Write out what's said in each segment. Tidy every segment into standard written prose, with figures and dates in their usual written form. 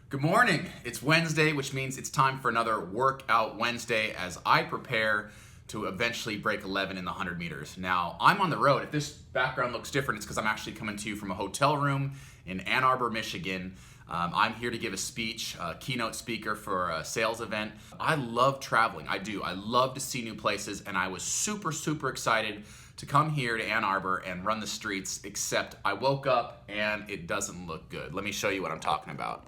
Good morning. It's Wednesday, which means it's time for another Workout Wednesday as I prepare to eventually break 11 in the 100 meters. Now, I'm on the road. If this background looks different, it's because I'm actually coming to you from a hotel room in Ann Arbor, Michigan. I'm here to give a speech, a keynote speaker for a sales event. I love traveling. I do. I love to see new places, and I was super excited to come here to Ann Arbor and run the streets, except I woke up and it doesn't look good. Let me show you what I'm talking about.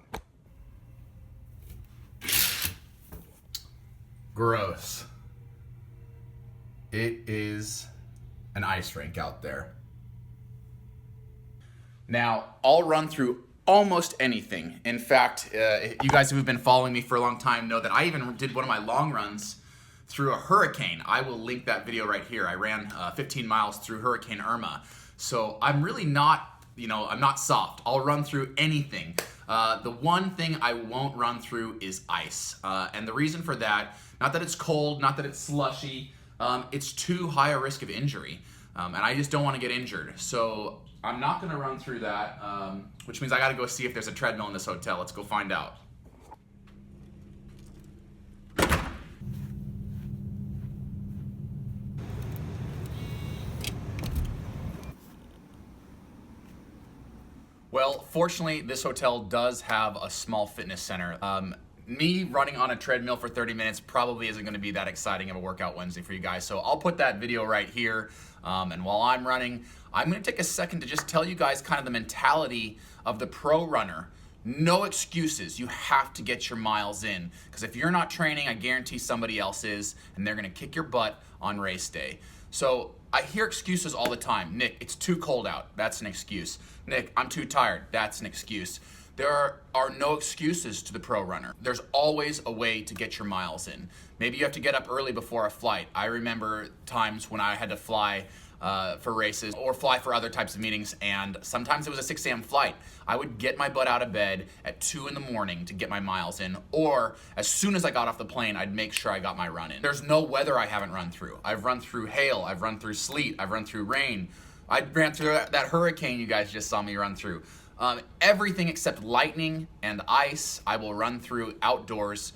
Gross. It is an ice rink out there. Now, I'll run through almost anything. In fact, you guys who have been following me for a long time know that I even did one of my long runs through a hurricane. I will link that video right here. I ran 15 miles through Hurricane Irma. So I'm really not, I'm not soft. I'll run through anything. The one thing I won't run through is ice. And the reason for that, not that it's cold, not that it's slushy, it's too high a risk of injury. And I just don't want to get injured. So I'm not going to run through that, which means I got to go see if there's a treadmill in this hotel. Let's go find out. Well, fortunately, this hotel does have a small fitness center. Me running on a treadmill for 30 minutes probably isn't going to be that exciting of a Workout Wednesday for you guys. So I'll put that video right here. And while I'm running, I'm going to take a second to just tell you guys kind of the mentality of the pro runner. No excuses. You have to get your miles in. Because if you're not training, I guarantee somebody else is, and they're going to kick your butt on race day. So I hear excuses all the time. Nick, it's too cold out. That's an excuse. Nick, I'm too tired. That's an excuse. There are no excuses to the pro runner. There's always a way to get your miles in. Maybe you have to get up early before a flight. I remember times when I had to fly for races or fly for other types of meetings, and sometimes it was a 6 a.m. flight. I would get my butt out of bed at 2 in the morning to get my miles in, or as soon as I got off the plane, I'd make sure I got my run in. There's no weather I haven't run through. I've run through hail, I've run through sleet, I've run through rain. I ran through that hurricane you guys just saw me run through. Everything except lightning and ice, I will run through outdoors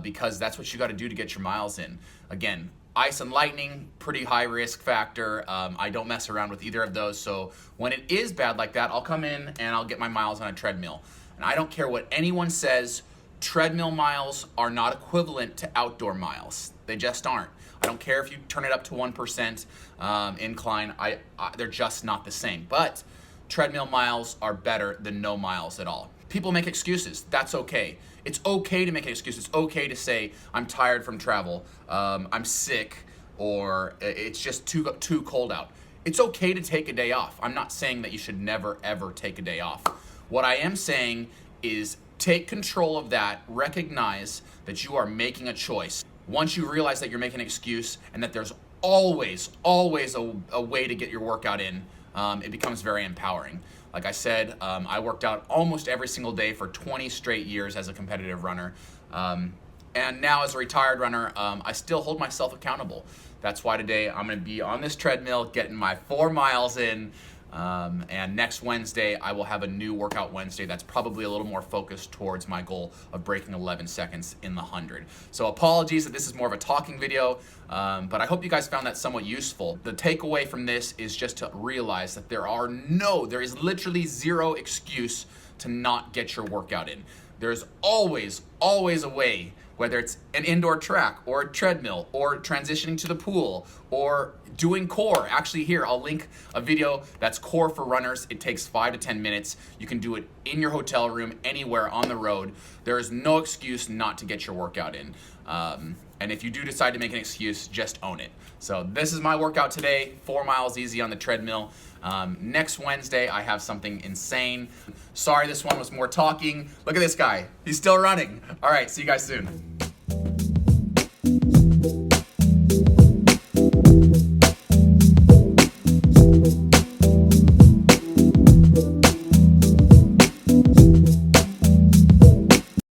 because that's what you got to do to get your miles in. Again, ice and lightning, pretty high risk factor. I don't mess around with either of those. So when it is bad like that, I'll come in and I'll get my miles on a treadmill. And I don't care what anyone says, treadmill miles are not equivalent to outdoor miles. They just aren't. I don't care if you turn it up to 1% incline. They're just not the same. But treadmill miles are better than no miles at all. People make excuses. That's okay. It's okay to make an excuse. It's okay to say, I'm tired from travel, I'm sick, or it's just too cold out. It's okay to take a day off. I'm not saying that you should never, ever take a day off. What I am saying is take control of that. Recognize that you are making a choice. Once you realize that you're making an excuse and that there's always a way to get your workout in, it becomes very empowering. Like I said, I worked out almost every single day for 20 straight years as a competitive runner. And now as a retired runner, I still hold myself accountable. That's why today I'm going to be on this treadmill getting my 4 miles in. And next Wednesday, I will have a new Workout Wednesday that's probably a little more focused towards my goal of breaking 11 seconds in the 100. So apologies that this is more of a talking video, but I hope you guys found that somewhat useful. The takeaway from this is just to realize that there is literally zero excuse to not get your workout in. There's always a way, whether it's an indoor track or a treadmill or transitioning to the pool or doing core. Actually here, I'll link a video that's core for runners. It takes 5 to 10 minutes. You can do it in your hotel room, anywhere on the road. There is no excuse not to get your workout in. And if you do decide to make an excuse, just own it. So this is my workout today, 4 miles easy on the treadmill. Next Wednesday, I have something insane. Sorry, this one was more talking. Look at this guy. He's still running. All right, see you guys soon.